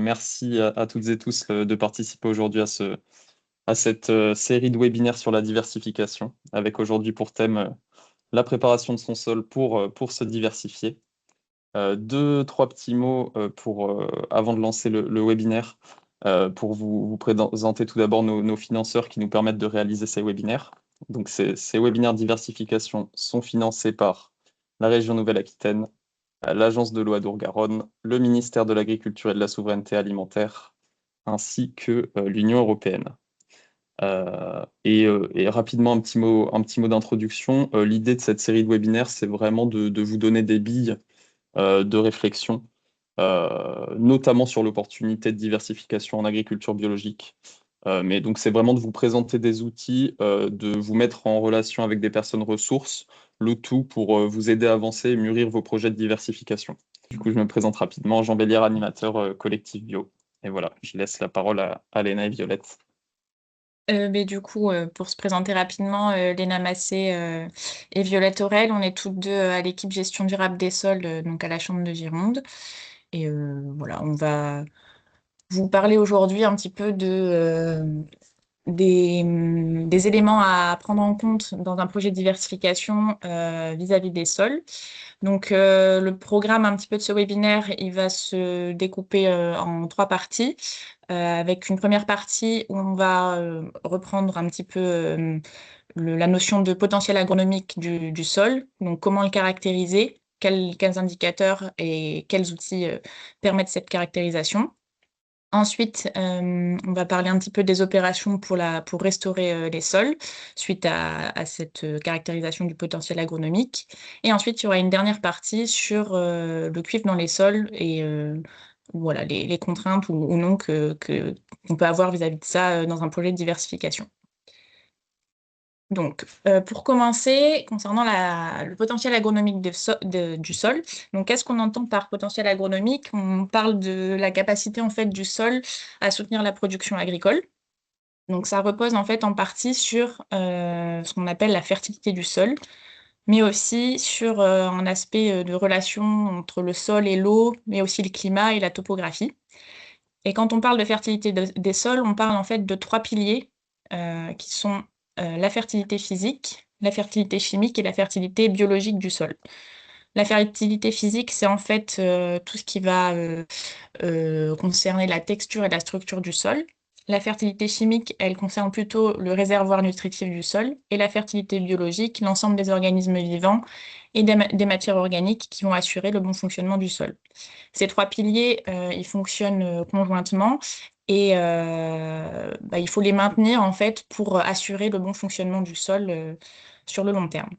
Merci à toutes et tous de participer aujourd'hui à cette série de webinaires sur la diversification, avec aujourd'hui pour thème la préparation de son sol pour se diversifier. Deux, trois petits mots avant de lancer le webinaire, pour vous présenter tout d'abord nos financeurs qui nous permettent de réaliser ces webinaires. Donc ces webinaires diversification sont financés par la région Nouvelle-Aquitaine, l'Agence de l'eau Adour-Garonne, le ministère de l'Agriculture et de la Souveraineté alimentaire, ainsi que l'Union européenne. Et rapidement, un petit mot d'introduction. L'idée de cette série de webinaires, c'est vraiment de vous donner des billes de réflexion, notamment sur l'opportunité de diversification en agriculture biologique. Mais donc, c'est vraiment de vous présenter des outils, de vous mettre en relation avec des personnes ressources, le tout pour vous aider à avancer et mûrir vos projets de diversification. Du coup, je me présente rapidement, Jean Bélière, animateur collectif bio. Et voilà, je laisse la parole à Léna et Violette. Mais du coup, pour se présenter rapidement, Léna Massé et Violette Aurel, on est toutes deux à l'équipe gestion durable des sols, donc à la Chambre de Gironde. Et voilà, on va vous parler aujourd'hui un petit peu des éléments à prendre en compte dans un projet de diversification vis-à-vis des sols. Donc, le programme un petit peu de ce webinaire, il va se découper en trois parties, avec une première partie où on va reprendre un petit peu la notion de potentiel agronomique du sol, donc comment le caractériser, quels indicateurs et quels outils permettent cette caractérisation. Ensuite, on va parler un petit peu des opérations pour restaurer les sols suite à cette caractérisation du potentiel agronomique. Et ensuite, il y aura une dernière partie sur le cuivre dans les sols et voilà, les contraintes ou non qu'on peut avoir vis-à-vis de ça dans un projet de diversification. Donc, pour commencer, concernant le potentiel agronomique du sol, donc qu'est-ce qu'on entend par potentiel agronomique? On parle de la capacité en fait du sol à soutenir la production agricole. Donc, ça repose en fait en partie sur ce qu'on appelle la fertilité du sol, mais aussi sur un aspect de relation entre le sol et l'eau, mais aussi le climat et la topographie. Et quand on parle de fertilité des sols, on parle en fait de trois piliers qui sont la fertilité physique, la fertilité chimique et la fertilité biologique du sol. La fertilité physique, c'est en fait tout ce qui va concerner la texture et la structure du sol. La fertilité chimique, elle concerne plutôt le réservoir nutritif du sol. Et la fertilité biologique, l'ensemble des organismes vivants et des matières organiques qui vont assurer le bon fonctionnement du sol. Ces trois piliers, ils fonctionnent conjointement et il faut les maintenir en fait pour assurer le bon fonctionnement du sol sur le long terme.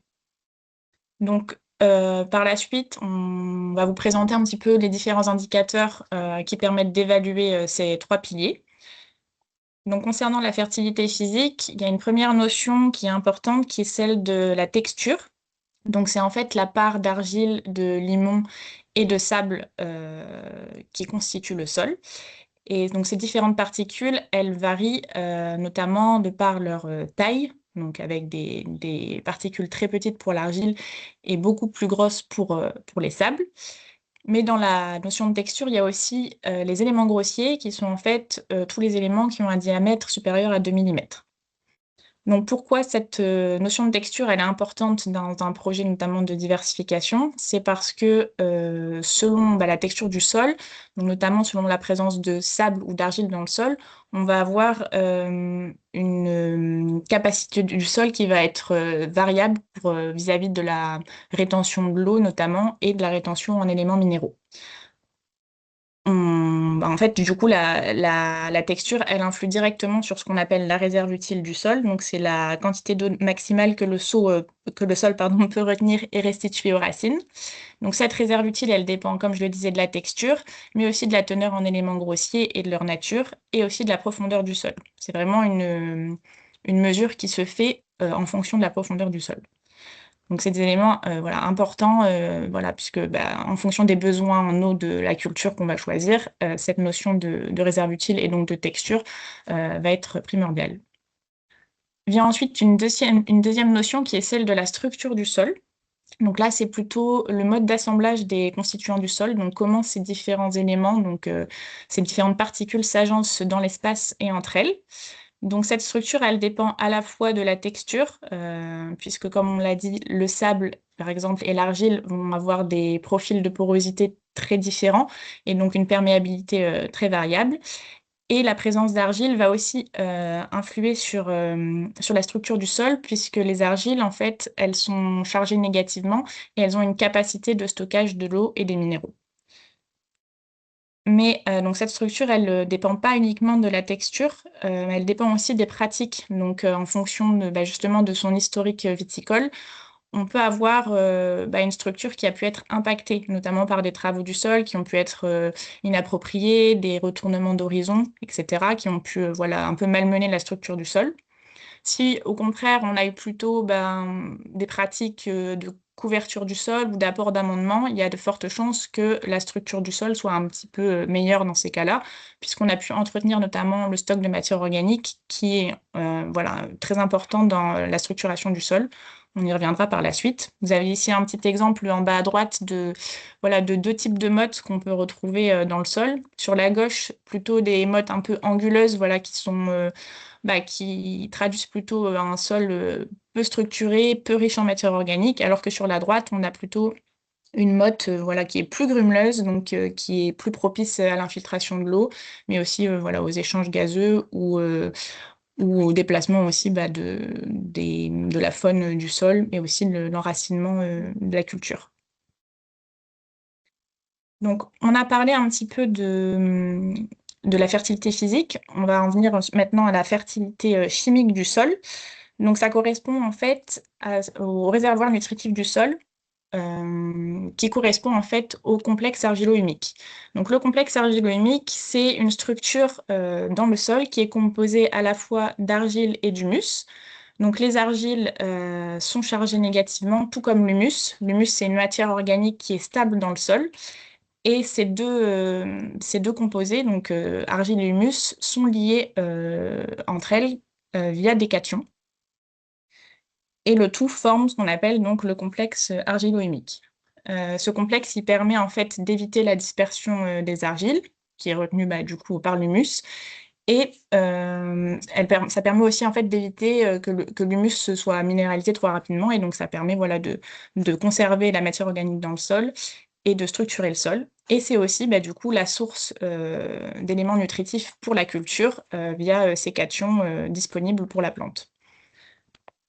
Donc, par la suite, on va vous présenter un petit peu les différents indicateurs qui permettent d'évaluer ces trois piliers. Donc, concernant la fertilité physique, il y a une première notion qui est importante, qui est celle de la texture. Donc, c'est en fait la part d'argile, de limon et de sable qui constitue le sol. Et donc, ces différentes particules, elles varient notamment de par leur taille, donc avec des particules très petites pour l'argile et beaucoup plus grosses pour les sables. Mais dans la notion de texture, il y a aussi les éléments grossiers qui sont en fait tous les éléments qui ont un diamètre supérieur à 2 millimètres. Donc pourquoi cette notion de texture elle est importante dans un projet notamment de diversification? C'est parce que selon la texture du sol, donc notamment selon la présence de sable ou d'argile dans le sol, on va avoir une capacité du sol qui va être variable vis-à-vis de la rétention de l'eau notamment et de la rétention en éléments minéraux. En fait, du coup, la texture, elle influe directement sur ce qu'on appelle la réserve utile du sol. Donc, c'est la quantité d'eau maximale que le sol peut retenir et restituer aux racines. Donc, cette réserve utile, elle dépend, comme je le disais, de la texture, mais aussi de la teneur en éléments grossiers et de leur nature, et aussi de la profondeur du sol. C'est vraiment une mesure qui se fait en fonction de la profondeur du sol. Donc, c'est des éléments voilà, importants, puisque en fonction des besoins en eau de la culture qu'on va choisir, cette notion de réserve utile et donc de texture va être primordiale. Vient ensuite une deuxième notion qui est celle de la structure du sol. Donc là, c'est plutôt le mode d'assemblage des constituants du sol, donc comment ces différents éléments, donc ces différentes particules s'agencent dans l'espace et entre elles. Donc cette structure, elle dépend à la fois de la texture, puisque comme on l'a dit, le sable, par exemple, et l'argile vont avoir des profils de porosité très différents et donc une perméabilité très variable. Et la présence d'argile va aussi influer sur la structure du sol, puisque les argiles, en fait, elles sont chargées négativement et elles ont une capacité de stockage de l'eau et des minéraux. Mais donc cette structure, elle ne dépend pas uniquement de la texture, elle dépend aussi des pratiques. Donc en fonction justement de son historique viticole, on peut avoir une structure qui a pu être impactée, notamment par des travaux du sol qui ont pu être inappropriés, des retournements d'horizon, etc., qui ont pu un peu malmener la structure du sol. Si au contraire, on a eu plutôt des pratiques de couverture du sol ou d'apport d'amendement, il y a de fortes chances que la structure du sol soit un petit peu meilleure dans ces cas-là, puisqu'on a pu entretenir notamment le stock de matière organique qui est très important dans la structuration du sol. On y reviendra par la suite. Vous avez ici un petit exemple en bas à droite de deux types de mottes qu'on peut retrouver dans le sol. Sur la gauche, plutôt des mottes un peu anguleuses, qui sont qui traduisent plutôt un sol peu structuré, peu riche en matière organique, alors que sur la droite, on a plutôt une motte qui est plus grumeleuse, donc qui est plus propice à l'infiltration de l'eau, mais aussi aux échanges gazeux ou au déplacement aussi de la faune du sol et aussi l'enracinement de la culture. Donc, on a parlé un petit peu de la fertilité physique. On va en venir maintenant à la fertilité chimique du sol. Donc, ça correspond en fait au réservoir nutritif du sol, qui correspond en fait au complexe argilo-humique. Donc, le complexe argilo-humique, c'est une structure dans le sol qui est composée à la fois d'argile et d'humus. Donc, les argiles sont chargées négativement, tout comme l'humus. L'humus, c'est une matière organique qui est stable dans le sol. Et ces deux composés, donc argile et humus, sont liés entre elles via des cations. Et le tout forme ce qu'on appelle donc le complexe argilo-humique. Ce complexe, il permet en fait d'éviter la dispersion des argiles, qui est retenue du coup par l'humus, et ça permet aussi en fait d'éviter que l'humus se soit minéralisé trop rapidement, et donc ça permet de conserver la matière organique dans le sol et de structurer le sol. Et c'est aussi du coup la source d'éléments nutritifs pour la culture via ces cations disponibles pour la plante.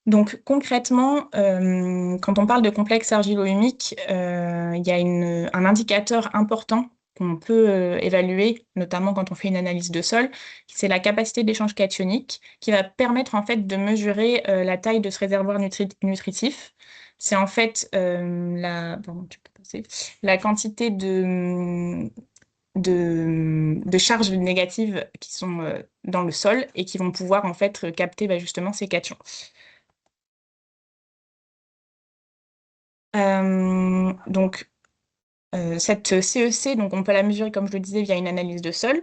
Donc concrètement, quand on parle de complexe argilo-humique, il y a un indicateur important qu'on peut évaluer, notamment quand on fait une analyse de sol, c'est la capacité d'échange cationique qui va permettre en fait de mesurer la taille de ce réservoir nutritif. C'est en fait pardon, tu peux passer. La quantité de charges négatives qui sont dans le sol et qui vont pouvoir en fait capter justement ces cations. Donc, cette CEC, donc on peut la mesurer, comme je le disais, via une analyse de sol,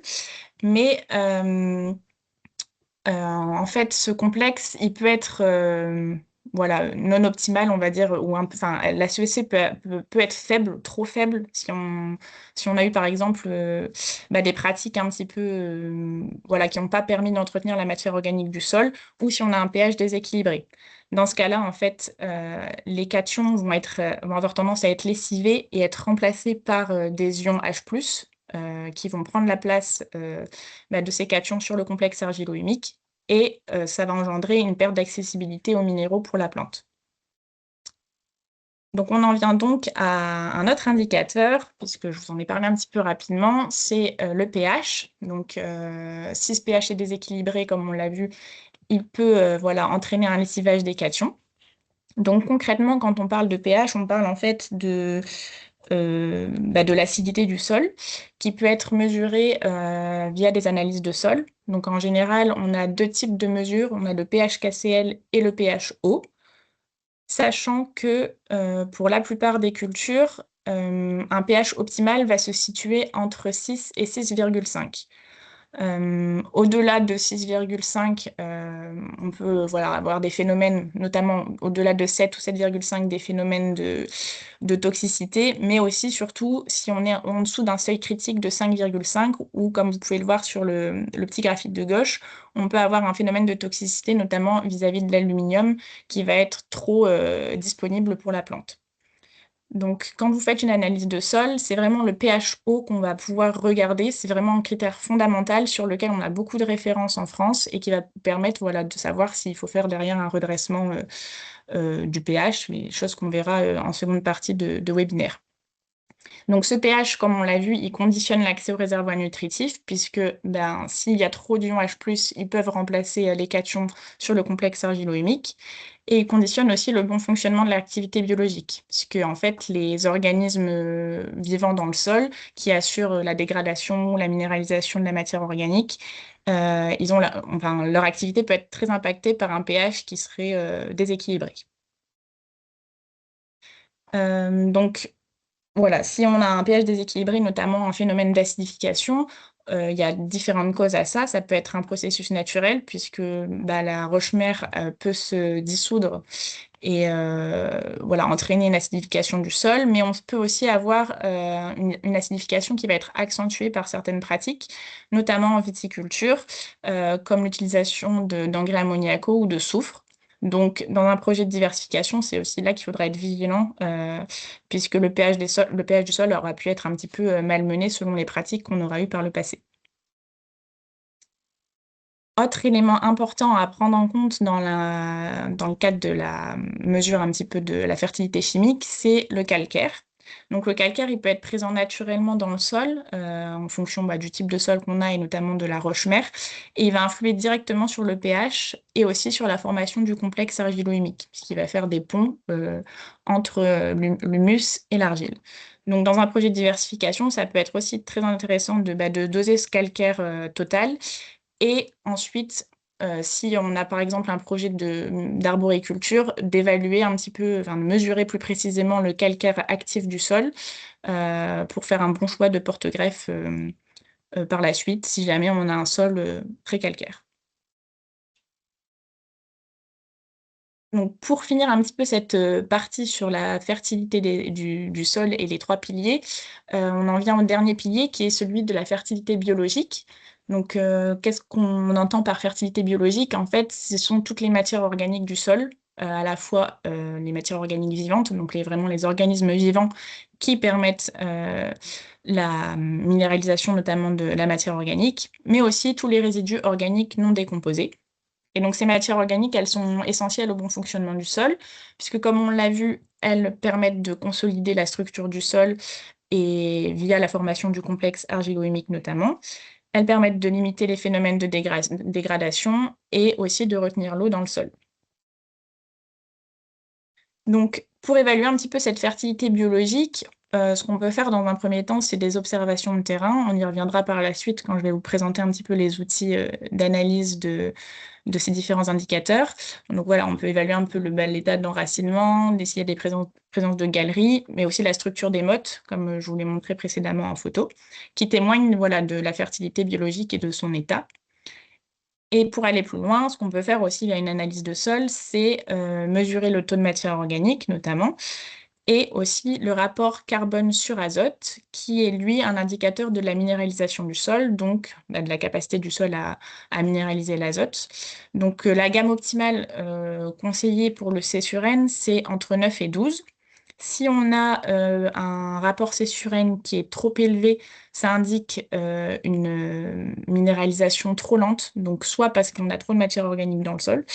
mais en fait, ce complexe, il peut être non optimal, on va dire, la CEC peut être faible, trop faible, si on a eu par exemple des pratiques un petit peu qui n'ont pas permis d'entretenir la matière organique du sol, ou si on a un pH déséquilibré. Dans ce cas-là, en fait, les cations vont avoir tendance à être lessivés et être remplacés par des ions H+, qui vont prendre la place de ces cations sur le complexe argilo-humique et ça va engendrer une perte d'accessibilité aux minéraux pour la plante. Donc on en vient donc à un autre indicateur, puisque je vous en ai parlé un petit peu rapidement, c'est le pH. Donc si ce pH est déséquilibré, comme on l'a vu, il peut entraîner un lessivage des cations. Donc concrètement, quand on parle de pH, on parle en fait de l'acidité du sol, qui peut être mesurée via des analyses de sol. Donc en général, on a deux types de mesures, on a le pH KCl et le pH eau, sachant que pour la plupart des cultures, un pH optimal va se situer entre 6 et 6,5. Au-delà de 6,5, on peut voilà, avoir des phénomènes, notamment au-delà de 7 ou 7,5, des phénomènes de toxicité, mais aussi, surtout, si on est en dessous d'un seuil critique de 5,5, ou comme vous pouvez le voir sur le petit graphique de gauche, on peut avoir un phénomène de toxicité, notamment vis-à-vis de l'aluminium, qui va être trop disponible pour la plante. Donc, quand vous faites une analyse de sol, c'est vraiment le pH eau qu'on va pouvoir regarder. C'est vraiment un critère fondamental sur lequel on a beaucoup de références en France et qui va permettre voilà, de savoir s'il faut faire derrière un redressement du pH, les choses qu'on verra en seconde partie de webinaire. Donc ce pH, comme on l'a vu, il conditionne l'accès aux réservoirs nutritifs, puisque ben, s'il y a trop d'ions H+, ils peuvent remplacer les cations sur le complexe argilo-humique. Et il conditionne aussi le bon fonctionnement de l'activité biologique, puisque en fait, les organismes vivants dans le sol, qui assurent la dégradation, la minéralisation de la matière organique, enfin, leur activité peut être très impactée par un pH qui serait déséquilibré. Donc, voilà, si on a un pH déséquilibré, notamment un phénomène d'acidification, il y a différentes causes à ça. Ça peut être un processus naturel, puisque bah, la roche-mère peut se dissoudre et voilà, entraîner une acidification du sol. Mais on peut aussi avoir une acidification qui va être accentuée par certaines pratiques, notamment en viticulture, comme l'utilisation d'engrais ammoniacaux ou de soufre. Donc, dans un projet de diversification, c'est aussi là qu'il faudra être vigilant, puisque le pH du sol aura pu être un petit peu malmené selon les pratiques qu'on aura eues par le passé. Autre élément important à prendre en compte dans le cadre de la mesure un petit peu de la fertilité chimique, c'est le calcaire. Donc le calcaire, il peut être présent naturellement dans le sol, en fonction du type de sol qu'on a et notamment de la roche-mère, et il va influer directement sur le pH et aussi sur la formation du complexe argilo-humique, puisqu'il va faire des ponts entre l'humus et l'argile. Donc dans un projet de diversification, ça peut être aussi très intéressant de doser ce calcaire total et ensuite, si on a par exemple un projet d'arboriculture, d'évaluer un petit peu, enfin de mesurer plus précisément le calcaire actif du sol pour faire un bon choix de porte-greffe par la suite, si jamais on a un sol très calcaire. Donc, pour finir un petit peu cette partie sur la fertilité du sol et les trois piliers, on en vient au dernier pilier qui est celui de la fertilité biologique. Donc, qu'est-ce qu'on entend par fertilité biologique? En fait, ce sont toutes les matières organiques du sol, à la fois les matières organiques vivantes, donc vraiment les organismes vivants qui permettent la minéralisation notamment de la matière organique, mais aussi tous les résidus organiques non décomposés. Et donc, ces matières organiques, elles sont essentielles au bon fonctionnement du sol, puisque comme on l'a vu, elles permettent de consolider la structure du sol et via la formation du complexe argilo-humique notamment. Elles permettent de limiter les phénomènes de dégradation et aussi de retenir l'eau dans le sol. Donc, pour évaluer un petit peu cette fertilité biologique, ce qu'on peut faire dans un premier temps, c'est des observations de terrain. On y reviendra par la suite quand je vais vous présenter un petit peu les outils d'analyse de ces différents indicateurs. Donc voilà, on peut évaluer un peu l'état d'enracinement, s'il y a des présences de galeries, mais aussi la structure des mottes, comme je vous l'ai montré précédemment en photo, qui témoignent voilà, de la fertilité biologique et de son état. Et pour aller plus loin, ce qu'on peut faire aussi via une analyse de sol, c'est mesurer le taux de matière organique notamment, et aussi le rapport carbone sur azote, qui est lui un indicateur de la minéralisation du sol, donc de la capacité du sol à minéraliser l'azote. Donc la gamme optimale conseillée pour le C sur N, c'est entre 9 et 12. Si on a un rapport C sur N qui est trop élevé, ça indique une minéralisation trop lente, donc soit parce qu'on a trop de matière organique dans le sol,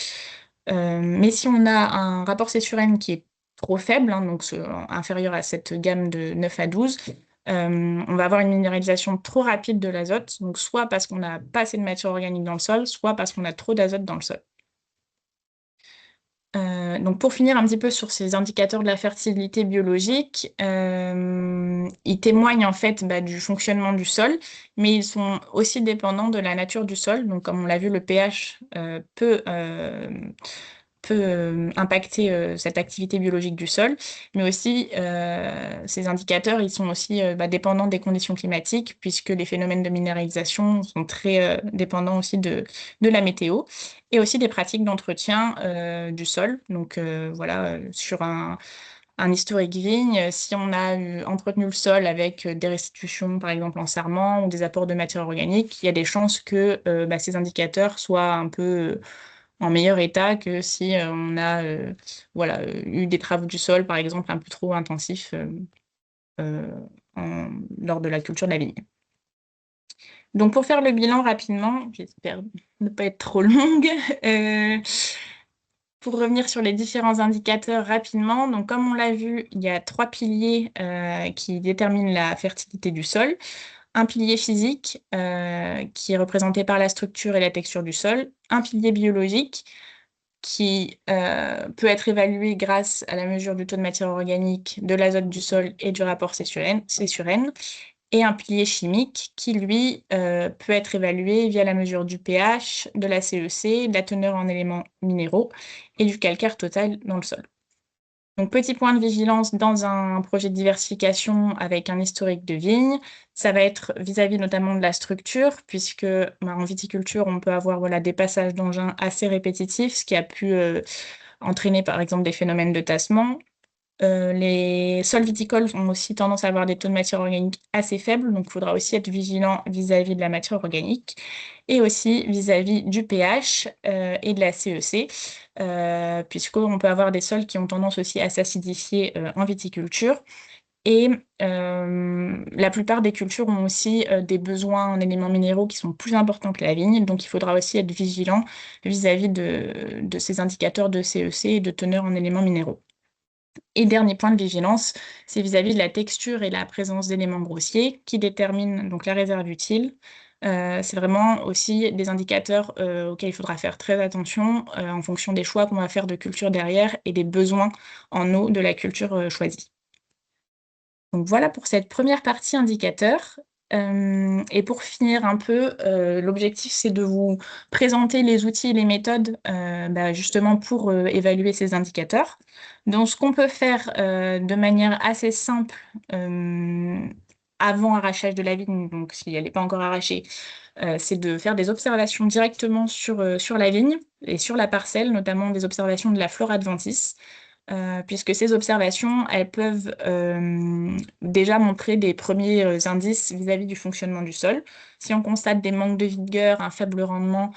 mais si on a un rapport C sur N qui est trop faible, hein, donc inférieur à cette gamme de 9 à 12, on va avoir une minéralisation trop rapide de l'azote, donc soit parce qu'on n'a pas assez de matière organique dans le sol, soit parce qu'on a trop d'azote dans le sol. Donc pour finir un petit peu sur ces indicateurs de la fertilité biologique, ils témoignent en fait du fonctionnement du sol, mais ils sont aussi dépendants de la nature du sol. Donc comme on l'a vu, le pH peut impacter cette activité biologique du sol, mais aussi ces indicateurs, ils sont aussi dépendants des conditions climatiques, puisque les phénomènes de minéralisation sont très dépendants aussi de la météo, et aussi des pratiques d'entretien du sol. Donc voilà, sur un historique vigne, si on a entretenu le sol avec des restitutions, par exemple en serment, ou des apports de matière organique, il y a des chances que ces indicateurs soient un peu en meilleur état que si on a eu des travaux du sol, par exemple, un peu trop intensifs euh, lors de la culture de la vigne. Donc pour faire le bilan rapidement, j'espère ne pas être trop longue, pour revenir sur les différents indicateurs rapidement, donc comme on l'a vu, il y a 3 piliers qui déterminent la fertilité du sol. Un pilier physique qui est représenté par la structure et la texture du sol. Un pilier biologique qui peut être évalué grâce à la mesure du taux de matière organique, de l'azote du sol et du rapport C/N. Et un pilier chimique qui, lui, peut être évalué via la mesure du pH, de la CEC, de la teneur en éléments minéraux et du calcaire total dans le sol. Donc, petit point de vigilance dans un projet de diversification avec un historique de vigne, ça va être vis-à-vis notamment de la structure, puisque en viticulture, on peut avoir des passages d'engins assez répétitifs, ce qui a pu entraîner par exemple des phénomènes de tassement. Les sols viticoles ont aussi tendance à avoir des taux de matière organique assez faibles, donc il faudra aussi être vigilant vis-à-vis de la matière organique et aussi vis-à-vis du pH et de la CEC, puisqu'on peut avoir des sols qui ont tendance aussi à s'acidifier en viticulture. Et la plupart des cultures ont aussi des besoins en éléments minéraux qui sont plus importants que la vigne, donc il faudra aussi être vigilant vis-à-vis de ces indicateurs de CEC et de teneur en éléments minéraux. Et dernier point de vigilance, c'est vis-à-vis de la texture et la présence d'éléments grossiers qui déterminent donc la réserve utile. C'est vraiment aussi des indicateurs auxquels il faudra faire très attention en fonction des choix qu'on va faire de culture derrière et des besoins en eau de la culture choisie. Donc voilà pour cette première partie indicateur. Et pour finir un peu, l'objectif c'est de vous présenter les outils et les méthodes justement pour évaluer ces indicateurs. Donc ce qu'on peut faire de manière assez simple avant arrachage de la vigne, donc si elle n'est pas encore arrachée, c'est de faire des observations directement sur la vigne et sur la parcelle, notamment des observations de la flore adventice. Puisque ces observations, elles peuvent déjà montrer des premiers indices vis-à-vis du fonctionnement du sol. Si on constate des manques de vigueur, un faible rendement,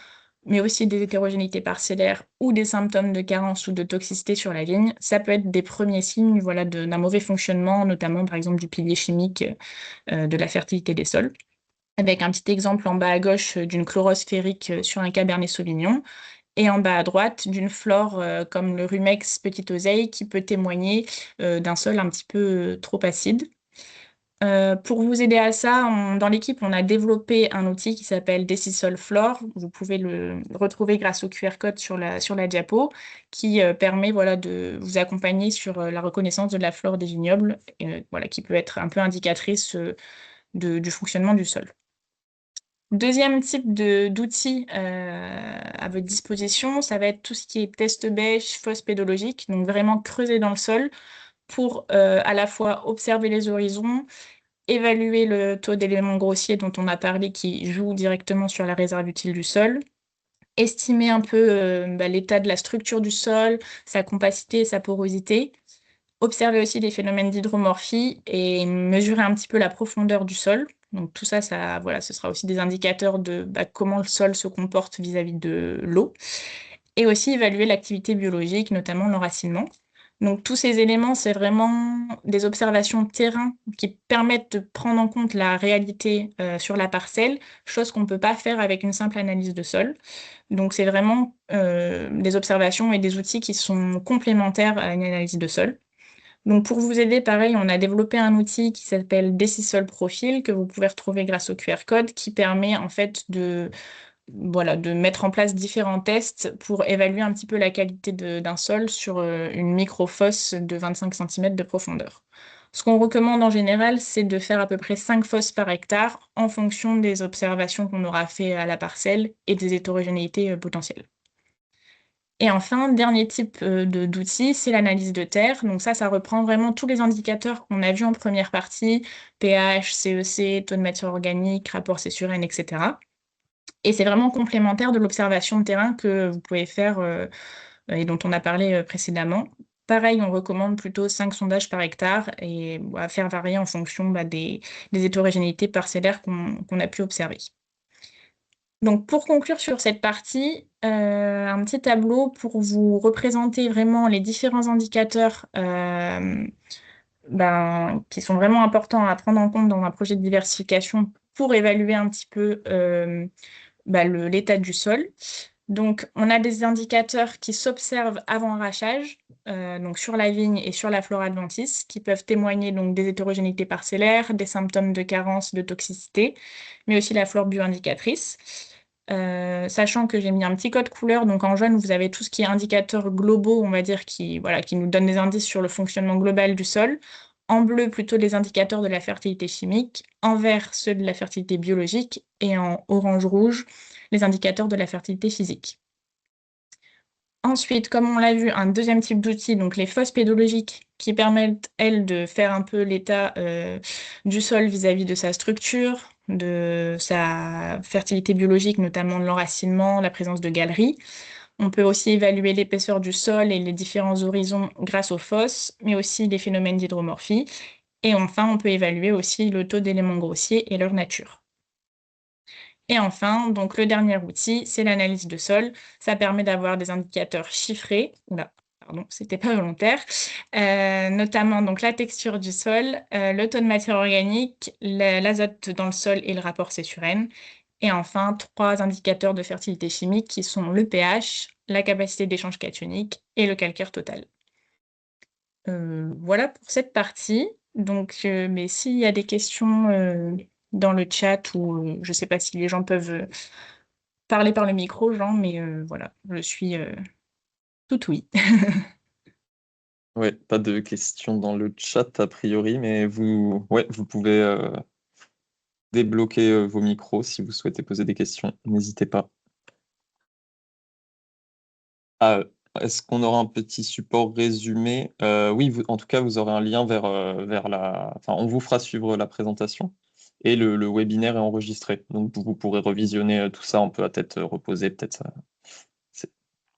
mais aussi des hétérogénéités parcellaires ou des symptômes de carence ou de toxicité sur la vigne, ça peut être des premiers signes d'un mauvais fonctionnement, notamment par exemple du pilier chimique de la fertilité des sols. Avec un petit exemple en bas à gauche d'une chlorose ferrique sur un Cabernet Sauvignon, et en bas à droite d'une flore comme le rumex petite oseille qui peut témoigner d'un sol un petit peu trop acide. Pour vous aider à ça, dans l'équipe, on a développé un outil qui s'appelle Decisol Flore. Vous pouvez le retrouver grâce au QR code sur la diapo, qui permet de vous accompagner sur la reconnaissance de la flore des vignobles, qui peut être un peu indicatrice du fonctionnement du sol. Deuxième type d'outils à votre disposition, ça va être tout ce qui est test bêche, fosse pédologique, donc vraiment creuser dans le sol pour à la fois observer les horizons, évaluer le taux d'éléments grossiers dont on a parlé qui joue directement sur la réserve utile du sol, estimer un peu l'état de la structure du sol, sa compacité, sa porosité, observer aussi des phénomènes d'hydromorphie et mesurer un petit peu la profondeur du sol. Donc tout ça, ce sera aussi des indicateurs de comment le sol se comporte vis-à-vis de l'eau. Et aussi évaluer l'activité biologique, notamment l'enracinement. Donc tous ces éléments, c'est vraiment des observations de terrain qui permettent de prendre en compte la réalité sur la parcelle, chose qu'on ne peut pas faire avec une simple analyse de sol. Donc c'est vraiment des observations et des outils qui sont complémentaires à une analyse de sol. Donc pour vous aider, pareil, on a développé un outil qui s'appelle Decisol Profil que vous pouvez retrouver grâce au QR code qui permet en fait de mettre en place différents tests pour évaluer un petit peu la qualité d'un sol sur une micro-fosse de 25 cm de profondeur. Ce qu'on recommande en général, c'est de faire à peu près 5 fosses par hectare en fonction des observations qu'on aura fait à la parcelle et des hétérogénéités potentielles. Et enfin, dernier type d'outil, c'est l'analyse de terre. Donc ça reprend vraiment tous les indicateurs qu'on a vus en première partie, pH, CEC, taux de matière organique, rapport C/N, etc. Et c'est vraiment complémentaire de l'observation de terrain que vous pouvez faire et dont on a parlé précédemment. Pareil, on recommande plutôt 5 sondages par hectare et à faire varier en fonction des hétérogénéités parcellaires qu'on a pu observer. Donc pour conclure sur cette partie, un petit tableau pour vous représenter vraiment les différents indicateurs qui sont vraiment importants à prendre en compte dans un projet de diversification pour évaluer un petit peu l'état du sol. Donc, on a des indicateurs qui s'observent avant arrachage, donc sur la vigne et sur la flore adventice, qui peuvent témoigner donc des hétérogénéités parcellaires, des symptômes de carence, de toxicité, mais aussi la flore bioindicatrice. Sachant que j'ai mis un petit code couleur, donc en jaune, vous avez tout ce qui est indicateurs globaux, on va dire, qui nous donnent des indices sur le fonctionnement global du sol. En bleu, plutôt les indicateurs de la fertilité chimique. En vert, ceux de la fertilité biologique. Et en orange-rouge, les indicateurs de la fertilité physique. Ensuite, comme on l'a vu, un deuxième type d'outils, donc les fosses pédologiques, qui permettent, elles, de faire un peu l'état du sol vis-à-vis de sa structure, de sa fertilité biologique, notamment de l'enracinement, la présence de galeries. On peut aussi évaluer l'épaisseur du sol et les différents horizons grâce aux fosses, mais aussi les phénomènes d'hydromorphie. Et enfin, on peut évaluer aussi le taux d'éléments grossiers et leur nature. Et enfin, donc le dernier outil, c'est l'analyse de sol. Ça permet d'avoir des indicateurs chiffrés. Oula, pardon, c'était pas volontaire. Notamment donc la texture du sol, le taux de matière organique, l'azote dans le sol et le rapport C/N. Et enfin, 3 indicateurs de fertilité chimique qui sont le pH, la capacité d'échange cationique et le calcaire total. Voilà pour cette partie. Donc, mais s'il y a des questions dans le chat ou je ne sais pas si les gens peuvent parler par le micro, Jean, mais voilà, je suis tout oui. Ouais, pas de questions dans le chat a priori, mais vous pouvez débloquer vos micros si vous souhaitez poser des questions. N'hésitez pas. Ah, est-ce qu'on aura un petit support résumé? Oui, en tout cas, vous aurez un lien vers la... Enfin, on vous fera suivre la présentation et le webinaire est enregistré. Donc, vous pourrez revisionner tout ça un peu à tête reposée, peut-être ça.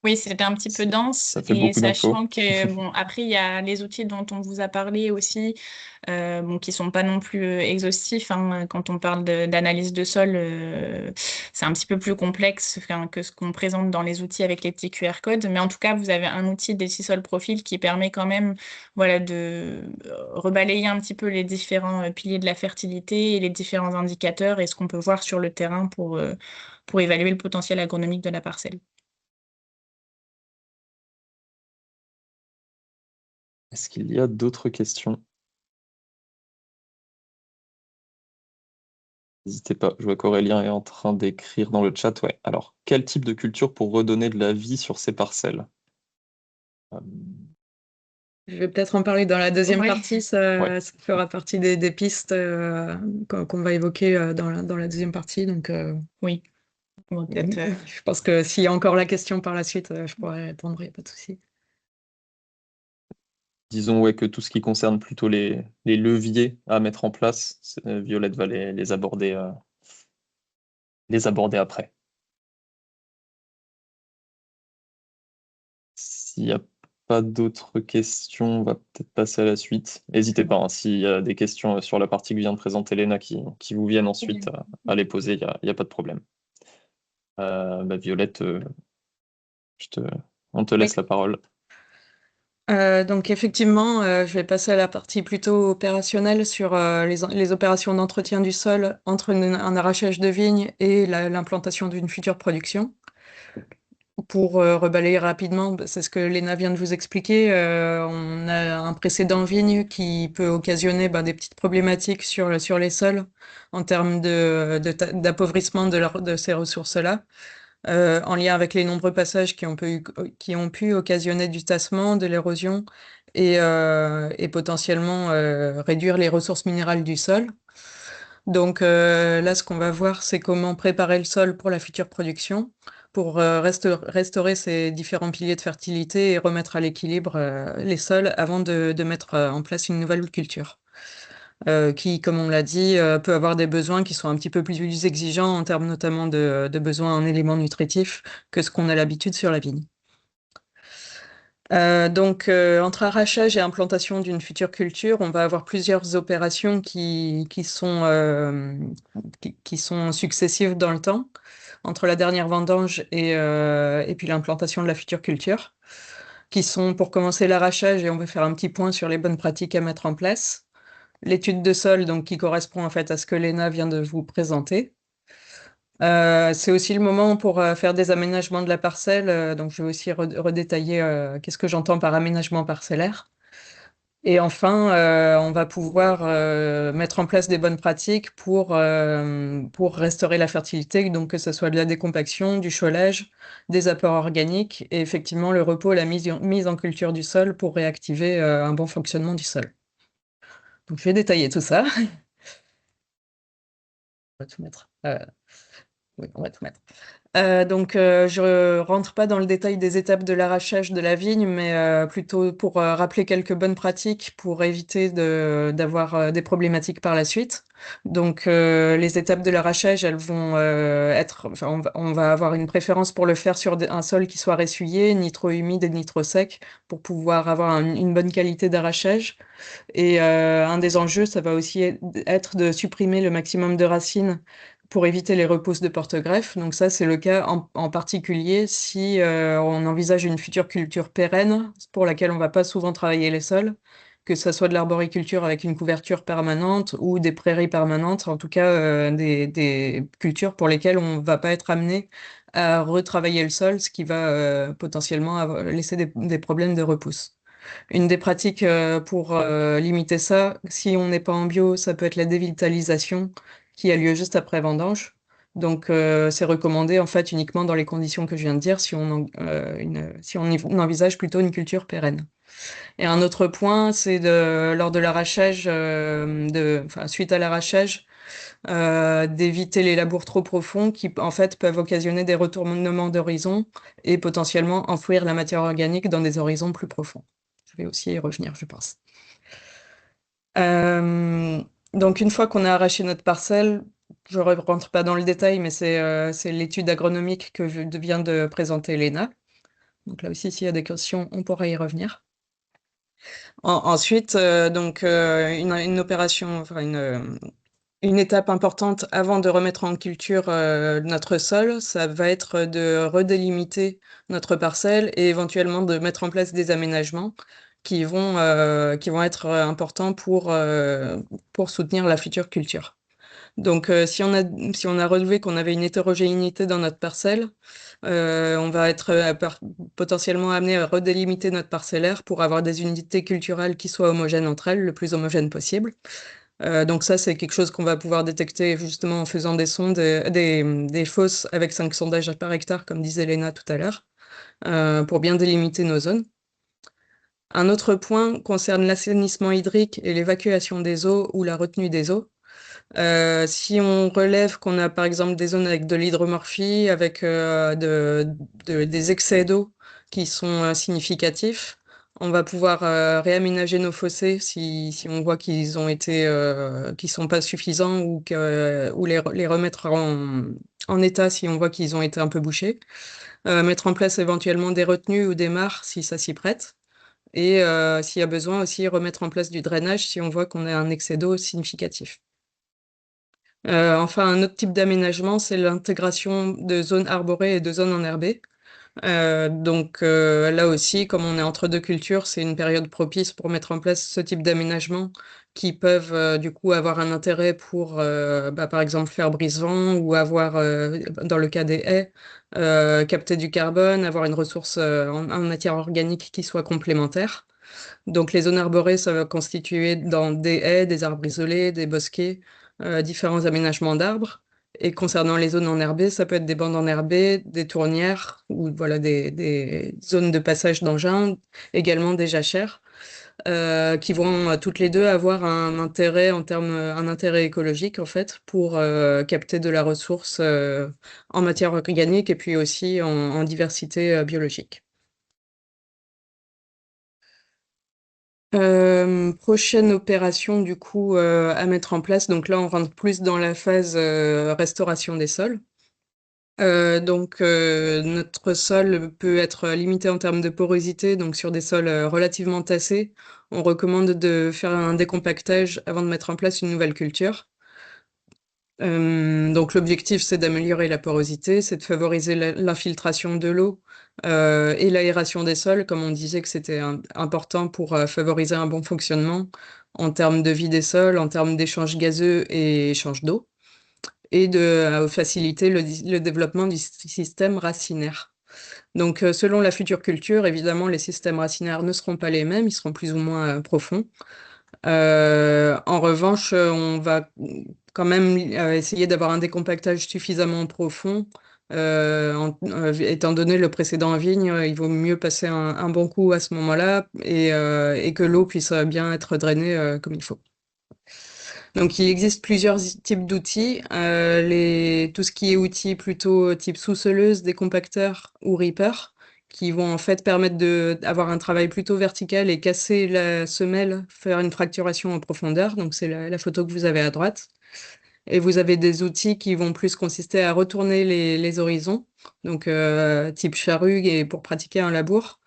Oui, c'était un petit peu dense Ça fait et beaucoup d'infos. sachant que, bon, après, il y a les outils dont on vous a parlé aussi, qui sont pas non plus exhaustifs, hein. Quand on parle d'analyse de sol, c'est un petit peu plus complexe que ce qu'on présente dans les outils avec les petits QR codes. Mais en tout cas, vous avez un outil DeciSol Profil qui permet quand même, voilà, de rebalayer un petit peu les différents piliers de la fertilité et les différents indicateurs et ce qu'on peut voir sur le terrain pour évaluer le potentiel agronomique de la parcelle. Est-ce qu'il y a d'autres questions? N'hésitez pas, je vois qu'Aurélien est en train d'écrire dans le chat. Ouais. Alors, quel type de culture pour redonner de la vie sur ces parcelles? Je vais peut-être en parler dans la deuxième Ouais. partie, Ouais. ça fera partie des pistes qu'on va évoquer dans la deuxième partie. Donc, Oui. Bon, peut-être, je pense que s'il y a encore la question par la suite, je pourrais répondre, il n'y a pas de souci. Disons ouais, que tout ce qui concerne plutôt les leviers à mettre en place, Violette va les aborder après. S'il n'y a pas d'autres questions, on va peut-être passer à la suite. N'hésitez pas, hein, s'il y a des questions sur la partie que vient de présenter Léna qui vous viennent ensuite à les poser, il n'y a pas de problème. Violette, on te laisse la parole. Donc effectivement, je vais passer à la partie plutôt opérationnelle sur les opérations d'entretien du sol entre un arrachage de vigne et l'implantation d'une future production. Pour rebalayer rapidement, c'est ce que Léna vient de vous expliquer. On a un précédent vigne qui peut occasionner des petites problématiques sur les sols en termes d'appauvrissement de ces ressources-là. En lien avec les nombreux passages qui ont pu occasionner du tassement, de l'érosion et potentiellement réduire les ressources minérales du sol. Donc là, ce qu'on va voir, c'est comment préparer le sol pour la future production. pour restaurer ces différents piliers de fertilité et remettre à l'équilibre les sols avant de mettre en place une nouvelle culture. Qui, comme on l'a dit, peut avoir des besoins qui sont un petit peu plus exigeants en termes notamment de besoins en éléments nutritifs que ce qu'on a l'habitude sur la vigne. Donc, entre arrachage et implantation d'une future culture, on va avoir plusieurs opérations qui sont successives dans le temps, entre la dernière vendange et puis l'implantation de la future culture, qui sont pour commencer l'arrachage, et on va faire un petit point sur les bonnes pratiques à mettre en place. L'étude de sol, donc, qui correspond en fait à ce que Léna vient de vous présenter. C'est aussi le moment pour faire des aménagements de la parcelle. Donc, je vais aussi redétailler qu'est-ce que j'entends par aménagement parcellaire. Et enfin, on va pouvoir mettre en place des bonnes pratiques pour restaurer la fertilité, donc que ce soit de la décompaction, du cholage, des apports organiques et effectivement le repos, la mise en culture du sol pour réactiver un bon fonctionnement du sol. Donc, je vais détailler tout ça. On va tout mettre. Oui, on va tout mettre. Donc, je rentre pas dans le détail des étapes de l'arrachage de la vigne, mais plutôt pour rappeler quelques bonnes pratiques pour éviter d'avoir des problématiques par la suite. Donc, les étapes de l'arrachage, elles vont enfin, on va avoir une préférence pour le faire sur un sol qui soit ressuyé, ni trop humide et ni trop sec, pour pouvoir avoir une bonne qualité d'arrachage. Et un des enjeux, ça va aussi être de supprimer le maximum de racines pour éviter les repousses de porte-greffes. Donc ça, c'est le cas en particulier si on envisage une future culture pérenne pour laquelle on ne va pas souvent travailler les sols, que ce soit de l'arboriculture avec une couverture permanente ou des prairies permanentes, en tout cas des cultures pour lesquelles on ne va pas être amené à retravailler le sol, ce qui va potentiellement laisser des problèmes de repousse. Une des pratiques pour limiter ça, si on n'est pas en bio, ça peut être la dévitalisation qui a lieu juste après vendange. Donc, c'est recommandé en fait uniquement dans les conditions que je viens de dire si on envisage plutôt une culture pérenne. Et un autre point, c'est lors de l'arrachage, suite à l'arrachage, d'éviter les labours trop profonds qui en fait peuvent occasionner des retournements d'horizon et potentiellement enfouir la matière organique dans des horizons plus profonds. Je vais aussi y revenir, je pense. Donc, une fois qu'on a arraché notre parcelle, je ne rentre pas dans le détail, mais c'est l'étude agronomique que vient de présenter Léna. Donc là aussi, s'il y a des questions, on pourra y revenir. Ensuite, une opération, enfin une étape importante avant de remettre en culture notre sol, ça va être de redélimiter notre parcelle et éventuellement de mettre en place des aménagements qui vont être importants pour soutenir la future culture. Donc, si on a relevé qu'on avait une hétérogénéité dans notre parcelle, on va être potentiellement amené à redélimiter notre parcellaire pour avoir des unités culturelles qui soient homogènes entre elles, le plus homogènes possible. Donc ça, c'est quelque chose qu'on va pouvoir détecter justement en faisant des sondes, des fosses avec 5 sondages par hectare, comme disait Léna tout à l'heure, pour bien délimiter nos zones. Un autre point concerne l'assainissement hydrique et l'évacuation des eaux ou la retenue des eaux. Si on relève qu'on a par exemple des zones avec de l'hydromorphie, avec des excès d'eau qui sont significatifs, on va pouvoir réaménager nos fossés si on voit qu'ils sont pas suffisants ou les remettre en état si on voit qu'ils ont été un peu bouchés. Mettre en place éventuellement des retenues ou des mares si ça s'y prête. Et s'il y a besoin aussi, remettre en place du drainage si on voit qu'on a un excès d'eau significatif. Enfin, un autre type d'aménagement, c'est l'intégration de zones arborées et de zones enherbées. Donc là aussi, comme on est entre deux cultures, c'est une période propice pour mettre en place ce type d'aménagement qui peuvent du coup avoir un intérêt pour, par exemple, faire brise-vent ou avoir, dans le cas des haies, capter du carbone, avoir une ressource en matière organique qui soit complémentaire. Donc les zones arborées, ça va constituer dans des haies, des arbres isolés, des bosquets, différents aménagements d'arbres. Et concernant les zones enherbées, ça peut être des bandes enherbées, des tournières ou voilà, des zones de passage d'engins, également des jachères. qui vont toutes les deux avoir un intérêt un intérêt écologique en fait pour capter de la ressource en matière organique et puis aussi en diversité biologique. Prochaine opération du coup à mettre en place. Donc là, on rentre plus dans la phase restauration des sols. Notre sol peut être limité en termes de porosité, donc sur des sols relativement tassés, on recommande de faire un décompactage avant de mettre en place une nouvelle culture. Donc l'objectif, c'est d'améliorer la porosité, c'est de favoriser l'infiltration de l'eau et l'aération des sols, comme on disait que c'était important pour favoriser un bon fonctionnement en termes de vie des sols, en termes d'échange gazeux et échange d'eau et de faciliter le développement du système racinaire. Donc, selon la future culture, évidemment, les systèmes racinaires ne seront pas les mêmes, ils seront plus ou moins profonds. En revanche, on va quand même essayer d'avoir un décompactage suffisamment profond. Étant donné le précédent vigne, il vaut mieux passer un bon coup à ce moment-là et que l'eau puisse bien être drainée comme il faut. Donc, il existe plusieurs types d'outils. Tout ce qui est outils plutôt type sous-soleuse, décompacteur ou ripper, qui vont en fait permettre d'avoir un travail plutôt vertical et casser la semelle, faire une fracturation en profondeur. Donc, c'est la photo que vous avez à droite. Et vous avez des outils qui vont plus consister à retourner les horizons, donc type charrue et pour pratiquer un labour.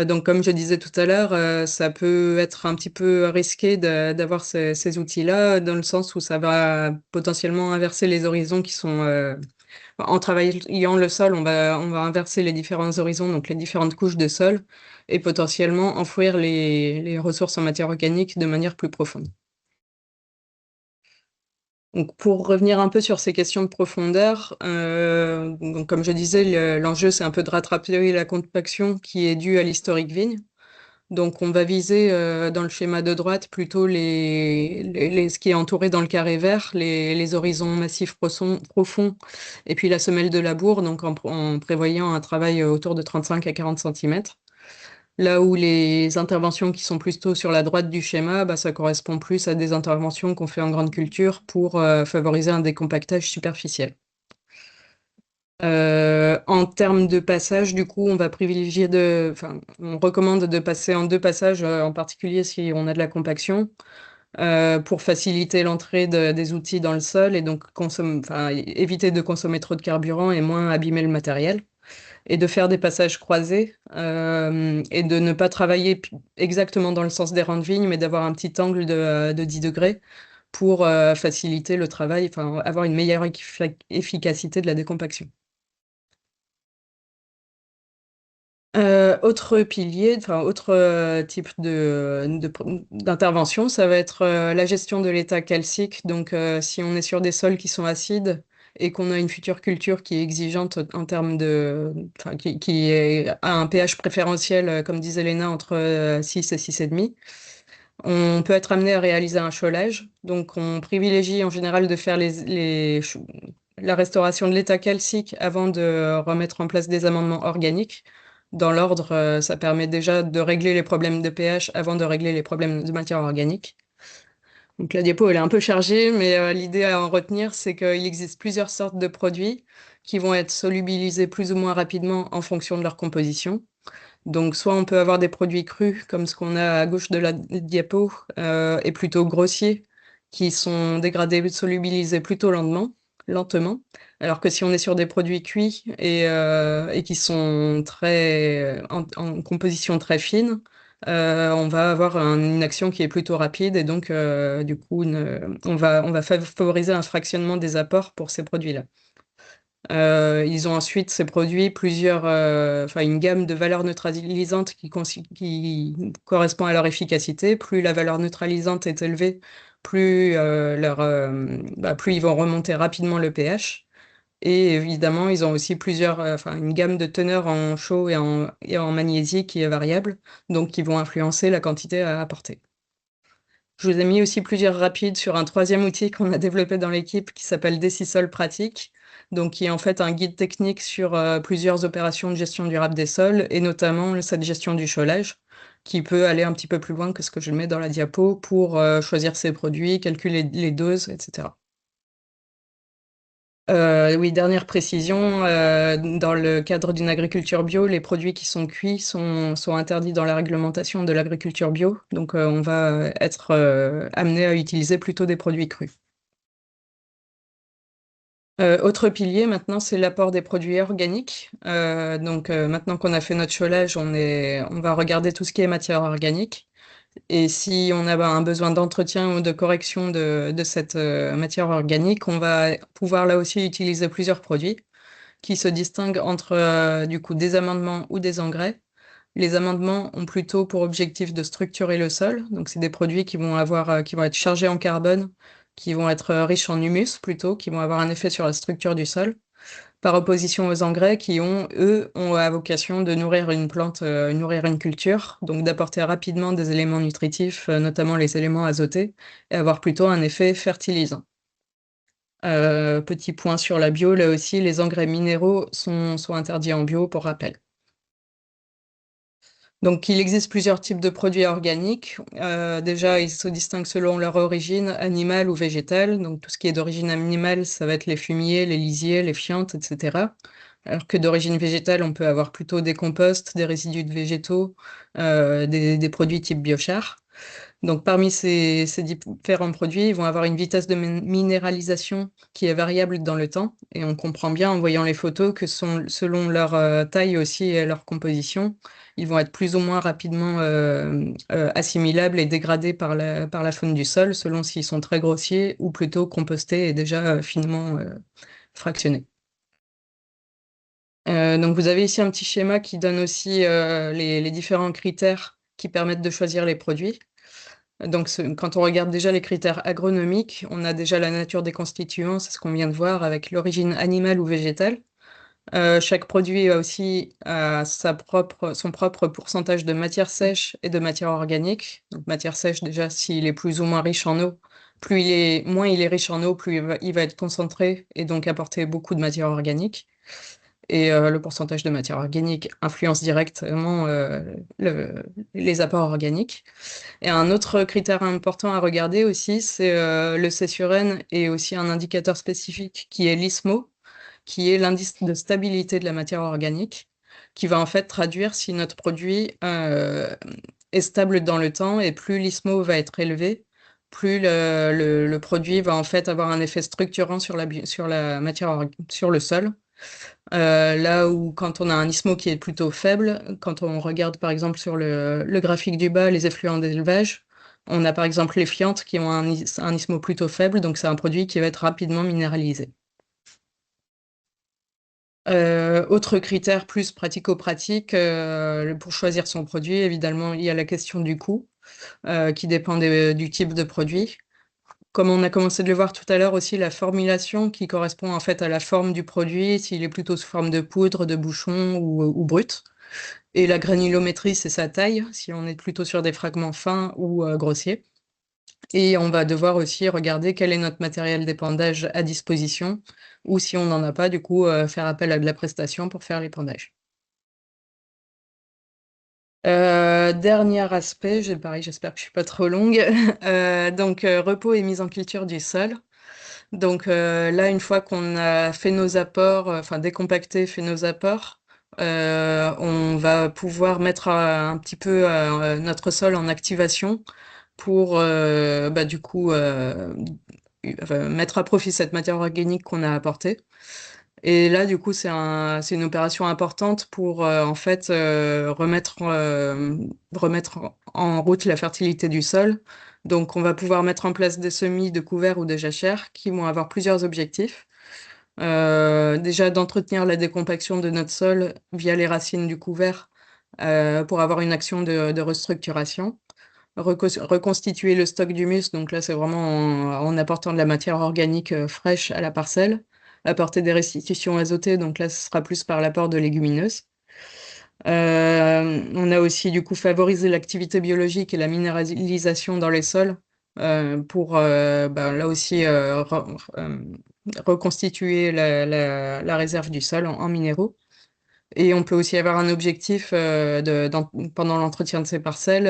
Donc, comme je disais tout à l'heure, ça peut être un petit peu risqué d'avoir ces outils-là, dans le sens où ça va potentiellement inverser les horizons qui sont... en travaillant le sol, on va inverser les différents horizons, donc les différentes couches de sol, et potentiellement enfouir les ressources en matière organique de manière plus profonde. Donc, pour revenir un peu sur ces questions de profondeur, donc comme je disais, l'enjeu, c'est un peu de rattraper la compaction qui est due à l'historique vigne. Donc, on va viser dans le schéma de droite plutôt ce qui est entouré dans le carré vert, les horizons massifs profonds, et puis la semelle de labour, donc en prévoyant un travail autour de 35 à 40 cm. Là où les interventions qui sont plutôt sur la droite du schéma, bah, ça correspond plus à des interventions qu'on fait en grande culture pour favoriser un décompactage superficiel. En termes de passage, du coup, on va privilégier on recommande de passer en 2 passages, en particulier si on a de la compaction, pour faciliter l'entrée des outils dans le sol et donc éviter de consommer trop de carburant et moins abîmer le matériel. Et de faire des passages croisés et de ne pas travailler exactement dans le sens des rangs de vigne, mais d'avoir un petit angle de 10 degrés pour faciliter le travail, enfin avoir une meilleure efficacité de la décompaction. Autre pilier, enfin autre type d'intervention, ça va être la gestion de l'état calcique. Donc, si on est sur des sols qui sont acides et qu'on a une future culture qui est exigeante en termes enfin, a un pH préférentiel, comme disait Léna, entre 6 et 6,5, on peut être amené à réaliser un cholage. Donc, on privilégie en général de faire la restauration de l'état calcique avant de remettre en place des amendements organiques. Dans l'ordre, ça permet déjà de régler les problèmes de pH avant de régler les problèmes de matière organique. Donc la diapo, elle est un peu chargée, mais l'idée à en retenir, c'est qu'il existe plusieurs sortes de produits qui vont être solubilisés plus ou moins rapidement en fonction de leur composition. Donc soit on peut avoir des produits crus, comme ce qu'on a à gauche de la diapo, et plutôt grossiers, qui sont dégradés, solubilisés plutôt lentement. Alors que si on est sur des produits cuits et qui sont en composition très fine, on va avoir une action qui est plutôt rapide et donc du coup on va favoriser un fractionnement des apports pour ces produits-là. Ils ont ensuite ces produits une gamme de valeurs neutralisantes qui correspond à leur efficacité. Plus la valeur neutralisante est élevée, plus plus ils vont remonter rapidement le pH. Et évidemment, ils ont aussi une gamme de teneurs en chaud et en magnésie qui est variable, donc qui vont influencer la quantité à apporter. Je vous ai mis aussi plusieurs rapides sur un troisième outil qu'on a développé dans l'équipe qui s'appelle Decisol Pratique. donc qui est en fait un guide technique sur plusieurs opérations de gestion durable des sols, et notamment cette gestion du cholage, qui peut aller un petit peu plus loin que ce que je mets dans la diapo pour choisir ses produits, calculer les doses, etc. Oui, dernière précision, dans le cadre d'une agriculture bio, les produits qui sont cuits sont interdits dans la réglementation de l'agriculture bio, donc on va être amené à utiliser plutôt des produits crus. Autre pilier maintenant, c'est l'apport des produits organiques. Donc maintenant qu'on a fait notre cholage, on va regarder tout ce qui est matière organique. Et si on a un besoin d'entretien ou de correction de cette matière organique, on va pouvoir là aussi utiliser plusieurs produits qui se distinguent entre du coup des amendements ou des engrais. Les amendements ont plutôt pour objectif de structurer le sol. Donc c'est des produits qui vont qui vont être chargés en carbone, qui vont être riches en humus plutôt, qui vont avoir un effet sur la structure du sol, par opposition aux engrais qui eux, ont à vocation de nourrir une plante, nourrir une culture, donc d'apporter rapidement des éléments nutritifs, notamment les éléments azotés, et avoir plutôt un effet fertilisant. Petit point sur la bio, là aussi, les engrais minéraux sont interdits en bio, pour rappel. Donc, il existe plusieurs types de produits organiques. Déjà, ils se distinguent selon leur origine, animale ou végétale. Donc, tout ce qui est d'origine animale, ça va être les fumiers, les lisiers, les fientes, etc. Alors que d'origine végétale, on peut avoir plutôt des composts, des résidus de végétaux, des produits type biochar. Donc, parmi ces différents produits, ils vont avoir une vitesse de minéralisation qui est variable dans le temps. Et on comprend bien en voyant les photos que selon leur taille aussi et leur composition, ils vont être plus ou moins rapidement assimilables et dégradés par la faune du sol, selon s'ils sont très grossiers ou plutôt compostés et déjà finement fractionnés. Donc, vous avez ici un petit schéma qui donne aussi les différents critères qui permettent de choisir les produits. Donc, quand on regarde déjà les critères agronomiques, on a déjà la nature des constituants, c'est ce qu'on vient de voir, avec l'origine animale ou végétale. Chaque produit a aussi son propre pourcentage de matière sèche et de matière organique. Donc, matière sèche, déjà, s'il est plus ou moins riche en eau, moins il est riche en eau, plus il va être concentré et donc apporter beaucoup de matière organique. Et le pourcentage de matière organique influence directement les apports organiques. Et un autre critère important à regarder aussi, c'est le C sur N et aussi un indicateur spécifique qui est l'ISMO, qui est l'indice de stabilité de la matière organique, qui va en fait traduire si notre produit est stable dans le temps, et plus l'ISMO va être élevé, plus le produit va en fait avoir un effet structurant sur la matière, sur le sol. Là où quand on a un ISMO qui est plutôt faible, quand on regarde par exemple sur le graphique du bas les effluents d'élevage, on a par exemple les fientes qui ont un ISMO plutôt faible, donc c'est un produit qui va être rapidement minéralisé. Autre critère plus pratico-pratique pour choisir son produit, évidemment, il y a la question du coût qui dépend du type de produit. Comme on a commencé de le voir tout à l'heure aussi, la formulation qui correspond en fait à la forme du produit, s'il est plutôt sous forme de poudre, de bouchon ou brut. Et la granulométrie, c'est sa taille, si on est plutôt sur des fragments fins ou grossiers. Et on va devoir aussi regarder quel est notre matériel d'épandage à disposition, ou si on n'en a pas, du coup, faire appel à de la prestation pour faire l'épandage. Dernier aspect, pareil, j'espère que je suis pas trop longue. Donc, repos et mise en culture du sol. Donc là, une fois qu'on a fait nos apports, enfin décompacté, fait nos apports, on va pouvoir mettre un petit peu notre sol en activation pour du coup mettre à profit cette matière organique qu'on a apportée. Et là, du coup, c'est une opération importante pour en fait remettre en route la fertilité du sol. Donc, on va pouvoir mettre en place des semis de couverts ou de jachères qui vont avoir plusieurs objectifs. Déjà, d'entretenir la décompaction de notre sol via les racines du couvert pour avoir une action de restructuration. Reconstituer le stock d'humus, donc là, c'est vraiment en apportant de la matière organique fraîche à la parcelle. Apporter des restitutions azotées, donc là, ce sera plus par l'apport de légumineuses. On a aussi du coup favorisé l'activité biologique et la minéralisation dans les sols pour là aussi reconstituer la réserve du sol en minéraux. Et on peut aussi avoir un objectif pendant l'entretien de ces parcelles,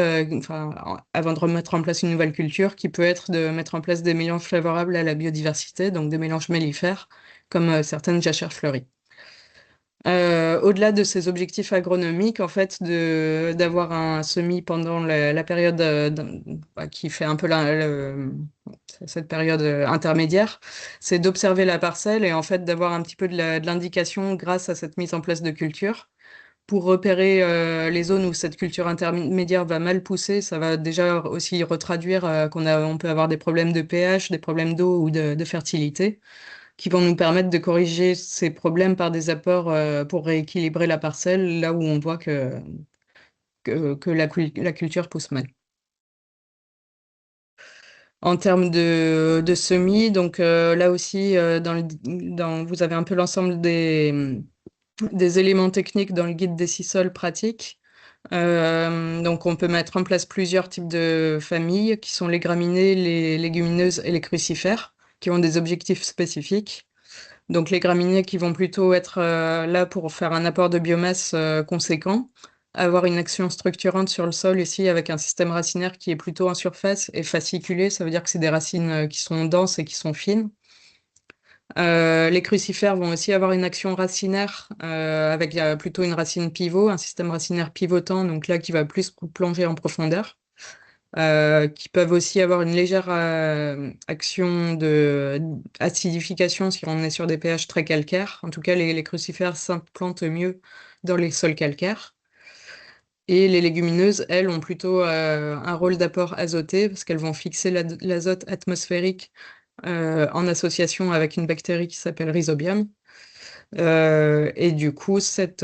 avant de remettre en place une nouvelle culture, qui peut être de mettre en place des mélanges favorables à la biodiversité, donc des mélanges mellifères, comme certaines jachères fleuries. Au-delà de ces objectifs agronomiques, en fait, d'avoir un semis pendant la période qui fait un peu cette période intermédiaire, c'est d'observer la parcelle et en fait d'avoir un petit peu de l'indication grâce à cette mise en place de culture pour repérer les zones où cette culture intermédiaire va mal pousser. Ça va déjà aussi retraduire on peut avoir des problèmes de pH, des problèmes d'eau ou de fertilité, qui vont nous permettre de corriger ces problèmes par des apports pour rééquilibrer la parcelle là où on voit que la culture pousse mal. En termes de semis, donc là aussi, vous avez un peu l'ensemble des éléments techniques dans le guide des 6 sols pratiques. Donc on peut mettre en place plusieurs types de familles qui sont les graminées, les légumineuses et les crucifères, qui ont des objectifs spécifiques. Donc les graminées qui vont plutôt être là pour faire un apport de biomasse conséquent, avoir une action structurante sur le sol ici avec un système racinaire qui est plutôt en surface et fasciculé, ça veut dire que c'est des racines qui sont denses et qui sont fines. Les crucifères vont aussi avoir une action racinaire avec plutôt une racine pivot, un système racinaire pivotant, donc là qui va plus plonger en profondeur. Qui peuvent aussi avoir une légère action de acidification si on est sur des pH très calcaires. En tout cas, les crucifères s'implantent mieux dans les sols calcaires. Et les légumineuses, elles, ont plutôt un rôle d'apport azoté parce qu'elles vont fixer l'azote atmosphérique en association avec une bactérie qui s'appelle Rhizobium. Et du coup, cette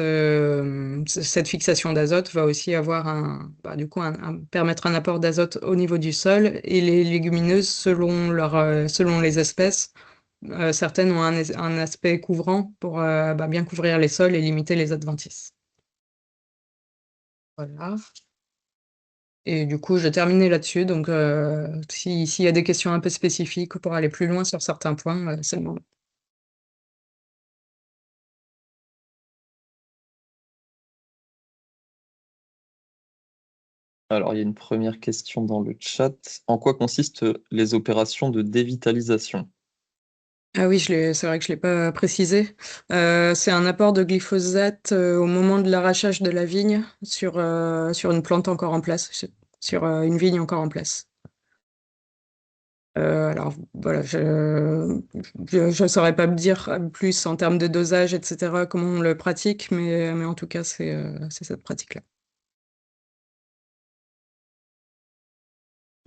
fixation d'azote va aussi avoir permettre un apport d'azote au niveau du sol. Et les légumineuses, selon les espèces, certaines ont un aspect couvrant pour bien couvrir les sols et limiter les adventices. Voilà. Et du coup, j'ai terminé là-dessus. Donc, s'il y a des questions un peu spécifiques pour aller plus loin sur certains points, c'est le moment. Alors, il y a une première question dans le chat. En quoi consistent les opérations de dévitalisation? Ah oui, c'est vrai que je ne l'ai pas précisé. C'est un apport de glyphosate au moment de l'arrachage de la vigne sur une plante encore en place, sur une vigne encore en place. Alors voilà, je ne saurais pas me dire plus en termes de dosage, etc., comment on le pratique, mais en tout cas, c'est cette pratique-là.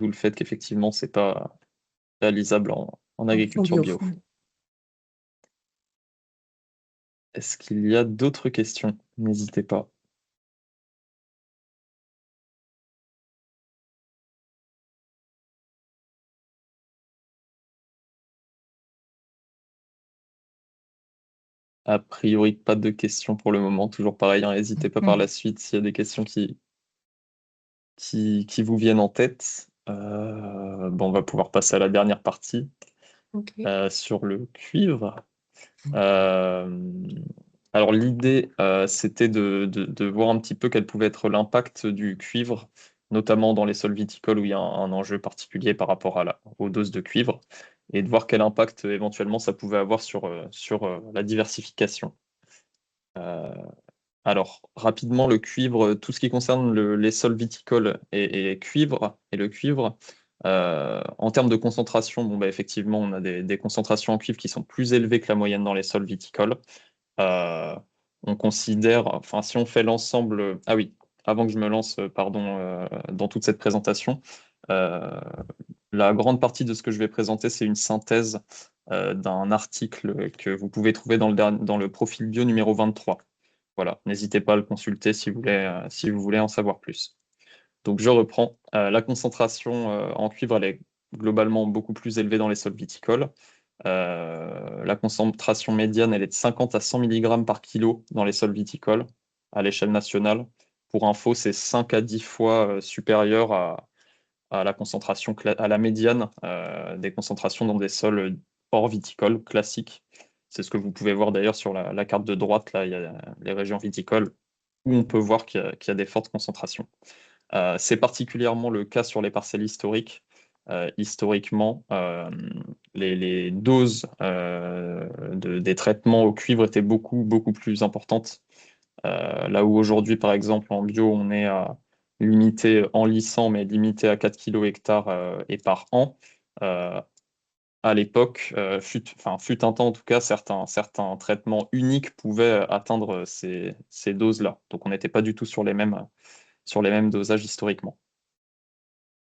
D'où le fait qu'effectivement, c'est pas réalisable en agriculture bio. Est-ce qu'il y a d'autres questions? N'hésitez pas. A priori, pas de questions pour le moment. Toujours pareil, hein, n'hésitez pas par la suite s'il y a des questions qui vous viennent en tête. On va pouvoir passer à la dernière partie sur le cuivre. Alors l'idée, c'était de voir un petit peu quel pouvait être l'impact du cuivre, notamment dans les sols viticoles où il y a un enjeu particulier par rapport aux doses de cuivre, et de voir quel impact éventuellement ça pouvait avoir sur la diversification. Alors, rapidement, le cuivre, tout ce qui concerne les sols viticoles et le cuivre, en termes de concentration, effectivement, on a des concentrations en cuivre qui sont plus élevées que la moyenne dans les sols viticoles. On considère, enfin, si on fait l'ensemble. Ah oui, avant que je me lance, dans toute cette présentation, la grande partie de ce que je vais présenter, c'est une synthèse d'un article que vous pouvez trouver dans le profil bio numéro 23. Voilà, n'hésitez pas à le consulter si vous voulez en savoir plus. Donc je reprends. La concentration en cuivre, elle est globalement beaucoup plus élevée dans les sols viticoles. La concentration médiane, elle est de 50 à 100 mg par kilo dans les sols viticoles à l'échelle nationale. Pour info, c'est 5 à 10 fois supérieur à la concentration, à la médiane des concentrations dans des sols hors viticole, classique. C'est ce que vous pouvez voir d'ailleurs sur la carte de droite, là, il y a les régions viticoles, où on peut voir qu'il y a des fortes concentrations. C'est particulièrement le cas sur les parcelles historiques. Historiquement, les doses des traitements au cuivre étaient beaucoup, beaucoup plus importantes. Là où aujourd'hui, par exemple, en bio, on est limité en lissant, mais limité à 4 kg hectares et par an. À l'époque, fut un temps en tout cas, certains traitements uniques pouvaient atteindre ces doses-là. Donc on n'était pas du tout sur les mêmes dosages historiquement.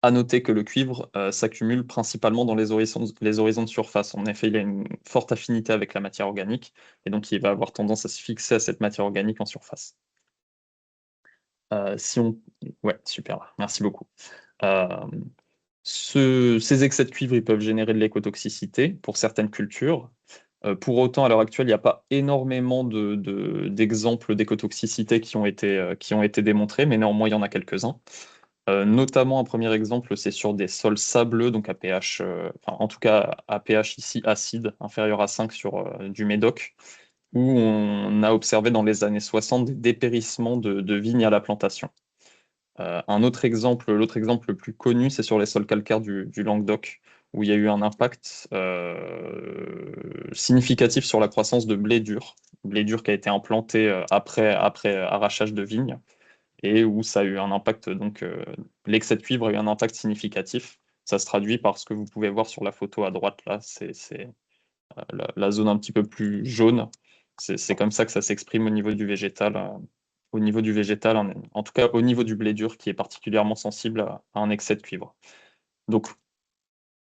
À noter que le cuivre s'accumule principalement dans les horizons de surface. En effet, il a une forte affinité avec la matière organique, et donc il va avoir tendance à se fixer à cette matière organique en surface. Ouais, super, merci beaucoup. Ces excès de cuivre, ils peuvent générer de l'écotoxicité pour certaines cultures. Pour autant, à l'heure actuelle, il n'y a pas énormément d'exemples d'écotoxicité qui ont été démontrés, mais néanmoins, il y en a quelques-uns. Notamment, un premier exemple, c'est sur des sols sableux, donc à pH, en tout cas à pH ici acide, inférieur à 5 sur du Médoc, où on a observé dans les années 60 des dépérissements de vignes à la plantation. L'autre exemple le plus connu, c'est sur les sols calcaires du Languedoc, où il y a eu un impact significatif sur la croissance de blé dur qui a été implanté après arrachage de vignes, et où ça a eu un impact, donc l'excès de cuivre a eu un impact significatif. Ça se traduit par ce que vous pouvez voir sur la photo à droite, là, c'est la zone un petit peu plus jaune. C'est comme ça que ça s'exprime au niveau du végétal. En tout cas au niveau du blé dur, qui est particulièrement sensible à un excès de cuivre. Donc,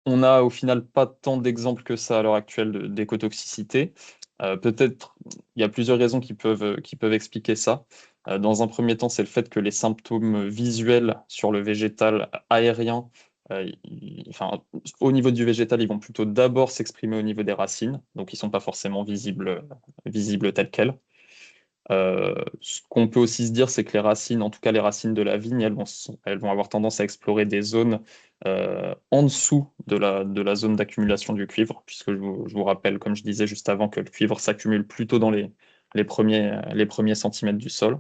on n'a au final pas tant d'exemples que ça à l'heure actuelle d'écotoxicité. Peut-être, il y a plusieurs raisons qui peuvent expliquer ça. Dans un premier temps, c'est le fait que les symptômes visuels sur le végétal aérien, au niveau du végétal, ils vont plutôt d'abord s'exprimer au niveau des racines, donc ils ne sont pas forcément visibles tels quels. Ce qu'on peut aussi se dire, c'est que les racines, en tout cas les racines de la vigne, elles vont avoir tendance à explorer des zones en dessous de la zone d'accumulation du cuivre, puisque je vous rappelle, comme je disais juste avant, que le cuivre s'accumule plutôt dans les premiers centimètres du sol.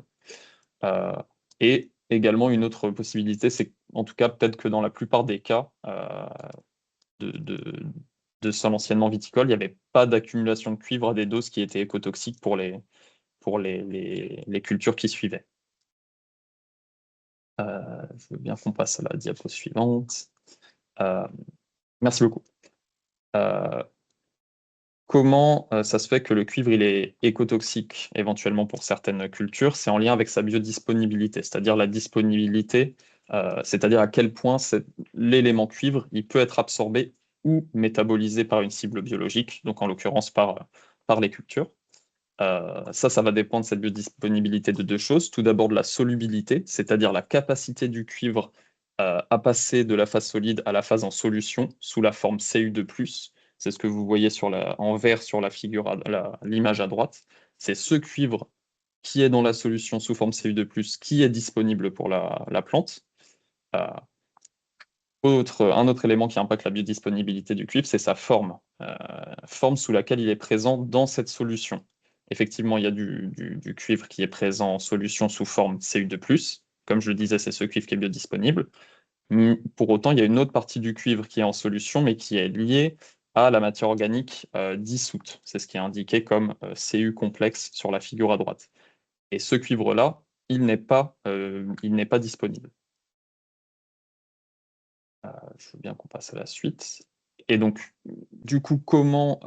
Et également, une autre possibilité, c'est en tout cas peut-être que dans la plupart des cas de sol anciennement viticole, il n'y avait pas d'accumulation de cuivre à des doses qui étaient écotoxiques pour les cultures qui suivaient. Je veux bien qu'on passe à la diapo suivante. Merci beaucoup. Comment ça se fait que le cuivre il est écotoxique éventuellement pour certaines cultures? C'est en lien avec sa biodisponibilité, c'est-à-dire la disponibilité, c'est-à-dire à quel point l'élément cuivre il peut être absorbé ou métabolisé par une cible biologique, donc en l'occurrence par les cultures. Ça va dépendre de cette biodisponibilité de deux choses. Tout d'abord de la solubilité, c'est-à-dire la capacité du cuivre à passer de la phase solide à la phase en solution sous la forme Cu2+. C'est ce que vous voyez en vert sur la figure, l'image à droite. C'est ce cuivre qui est dans la solution sous forme Cu2+, qui est disponible pour la plante. Un autre élément qui impacte la biodisponibilité du cuivre, c'est sa forme, forme sous laquelle il est présent dans cette solution. Effectivement, il y a du cuivre qui est présent en solution sous forme Cu2+. Comme je le disais, c'est ce cuivre qui est biodisponible. Pour autant, il y a une autre partie du cuivre qui est en solution, mais qui est liée à la matière organique dissoute. C'est ce qui est indiqué comme Cu complexe sur la figure à droite. Et ce cuivre-là, il n'est pas disponible. Je veux bien qu'on passe à la suite. Et donc, du coup, comment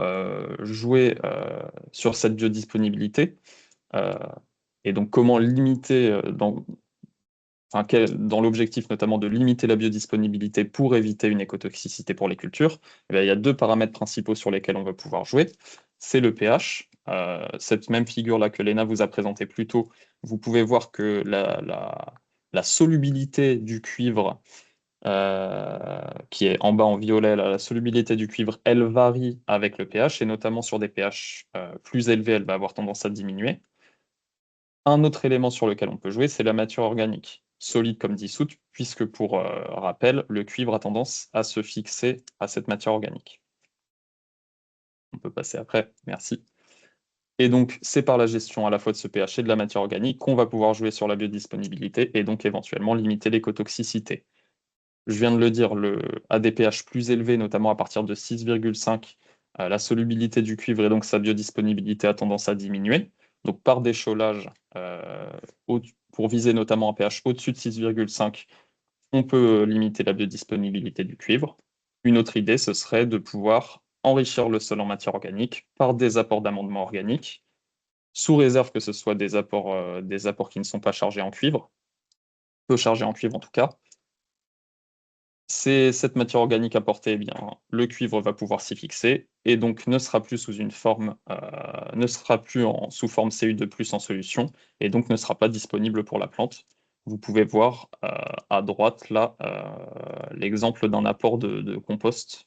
jouer sur cette biodisponibilité et donc comment limiter, dans l'objectif notamment de limiter la biodisponibilité pour éviter une écotoxicité pour les cultures, il y a deux paramètres principaux sur lesquels on va pouvoir jouer. C'est le pH. Cette même figure-là que Léna vous a présentée plus tôt, vous pouvez voir que la solubilité du cuivre qui est en bas en violet, la solubilité du cuivre, elle varie avec le pH, et notamment sur des pH plus élevés, elle va avoir tendance à diminuer. Un autre élément sur lequel on peut jouer, c'est la matière organique, solide comme dissoute, puisque pour rappel, le cuivre a tendance à se fixer à cette matière organique. On peut passer après, merci. Et donc, c'est par la gestion à la fois de ce pH et de la matière organique qu'on va pouvoir jouer sur la biodisponibilité et donc éventuellement limiter l'écotoxicité. Je viens de le dire, à des pH plus élevés, notamment à partir de 6,5, la solubilité du cuivre et donc sa biodisponibilité a tendance à diminuer. Donc par décholage, pour viser notamment un pH au-dessus de 6,5, on peut limiter la biodisponibilité du cuivre. Une autre idée, ce serait de pouvoir enrichir le sol en matière organique par des apports d'amendements organiques, sous réserve que ce soit des apports qui ne sont pas chargés en cuivre, peu chargés en cuivre en tout cas. C'est cette matière organique apportée, eh bien, le cuivre va pouvoir s'y fixer et donc ne sera plus sous sous forme Cu2+ en solution et donc ne sera pas disponible pour la plante. Vous pouvez voir à droite là l'exemple d'un apport de compost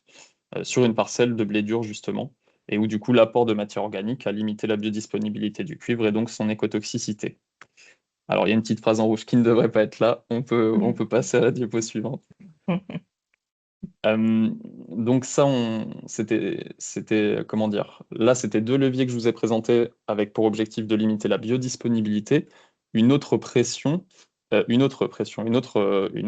sur une parcelle de blé dur justement, et où du coup l'apport de matière organique a limité la biodisponibilité du cuivre et donc son écotoxicité. Alors il y a une petite phrase en rouge qui ne devrait pas être là, on peut passer à la diapo suivante. Donc ça, c'était, comment dire, là c'était deux leviers que je vous ai présentés avec pour objectif de limiter la biodisponibilité. Une autre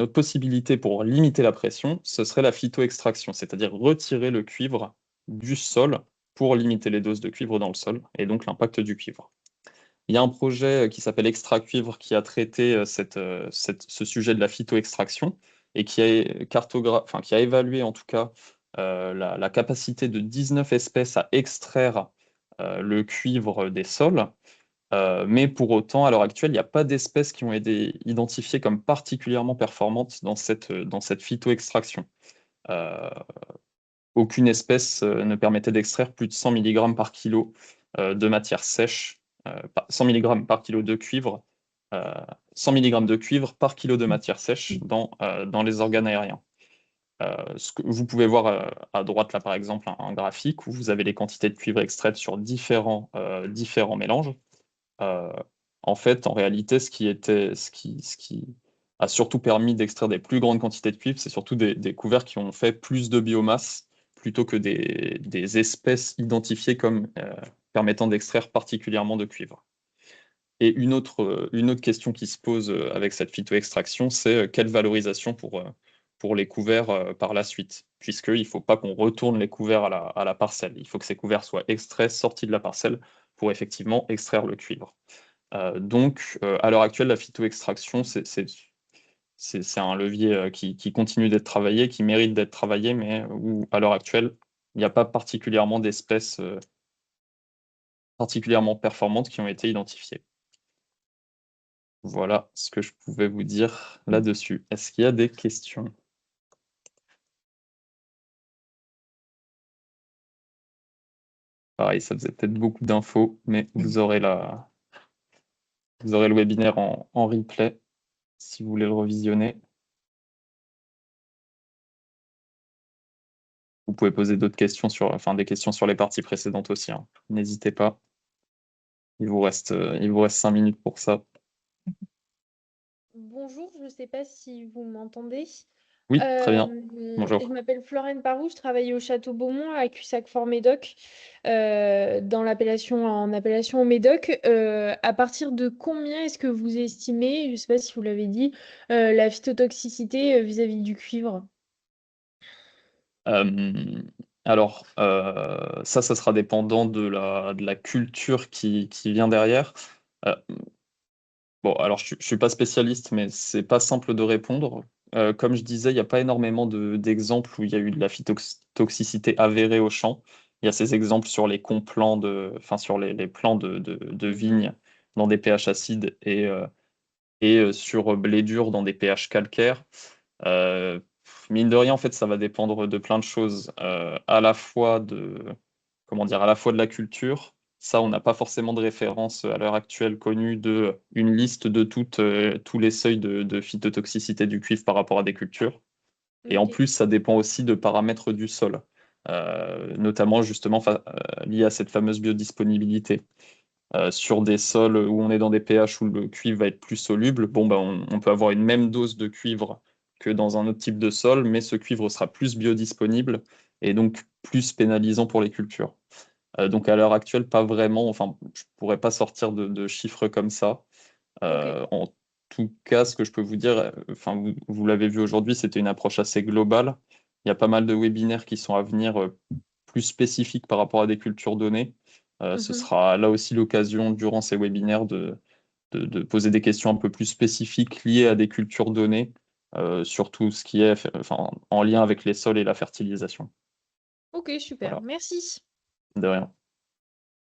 possibilité pour limiter la pression, ce serait la phytoextraction, c'est-à-dire retirer le cuivre du sol pour limiter les doses de cuivre dans le sol et donc l'impact du cuivre. Il y a un projet qui s'appelle Extra Cuivre qui a traité ce sujet de la phytoextraction et qui a évalué en tout cas la capacité de 19 espèces à extraire le cuivre des sols. Mais pour autant, à l'heure actuelle, il n'y a pas d'espèces qui ont été identifiées comme particulièrement performantes dans cette phytoextraction. Aucune espèce ne permettait d'extraire plus de 100 mg par kilo de matière sèche, 100 mg par kilo de cuivre, 100 mg de cuivre par kilo de matière sèche dans les organes aériens. Ce que vous pouvez voir à droite là par exemple un graphique où vous avez les quantités de cuivre extraites sur différents mélanges. En fait, en réalité, ce qui a surtout permis d'extraire des plus grandes quantités de cuivre, c'est surtout des couverts qui ont fait plus de biomasse plutôt que des espèces identifiées comme permettant d'extraire particulièrement de cuivre. Et une autre question qui se pose avec cette phytoextraction, c'est quelle valorisation pour les couverts par la suite, puisqu'il ne faut pas qu'on retourne les couverts à la parcelle. Il faut que ces couverts soient extraits, sortis de la parcelle pour effectivement extraire le cuivre. Donc, à l'heure actuelle, la phytoextraction, c'est un levier qui continue d'être travaillé, qui mérite d'être travaillé, mais où, à l'heure actuelle, il n'y a pas particulièrement d'espèces particulièrement performantes qui ont été identifiées. Voilà ce que je pouvais vous dire là-dessus. Est-ce qu'il y a des questions? Pareil, ça faisait peut-être beaucoup d'infos, mais vous aurez le webinaire en replay si vous voulez le revisionner. Vous pouvez poser d'autres questions des questions sur les parties précédentes aussi, hein. N'hésitez pas. Il vous reste 5 minutes pour ça. Bonjour, je ne sais pas si vous m'entendez. Oui, très bien. Bonjour. Je m'appelle Florence Parou, je travaille au Château Beaumont à Cussac-Fort-Médoc, en appellation au Médoc. À partir de combien est-ce que vous estimez, je ne sais pas si vous l'avez dit, la phytotoxicité vis-à-vis du cuivre? Alors, ça sera dépendant de la culture qui vient derrière. Bon, alors je ne suis pas spécialiste, mais c'est pas simple de répondre. Comme je disais, il n'y a pas énormément d'exemples où il y a eu de la phytotoxicité avérée au champ. Il y a ces exemples sur les plants sur les plants de vignes dans des pH acides et sur blé dur dans des pH calcaires. Mine de rien, en fait, ça va dépendre de plein de choses, à la fois de la culture. Ça, on n'a pas forcément de référence à l'heure actuelle connue de une liste de tous les seuils de phytotoxicité du cuivre par rapport à des cultures. Et en Ok. plus, ça dépend aussi de paramètres du sol, notamment justement liés à cette fameuse biodisponibilité. Sur des sols où on est dans des pH où le cuivre va être plus soluble, bon, on peut avoir une même dose de cuivre que dans un autre type de sol, mais ce cuivre sera plus biodisponible et donc plus pénalisant pour les cultures. Donc à l'heure actuelle, pas vraiment. Enfin, je pourrais pas sortir de chiffres comme ça. Ok. En tout cas, ce que je peux vous dire, enfin, vous l'avez vu aujourd'hui, c'était une approche assez globale. Il y a pas mal de webinaires qui sont à venir plus spécifiques par rapport à des cultures données. Ce Mhm. sera là aussi l'occasion, durant ces webinaires, de poser des questions un peu plus spécifiques liées à des cultures données, surtout ce qui est enfin, en lien avec les sols et la fertilisation. Ok, super. Voilà, Merci. de rien.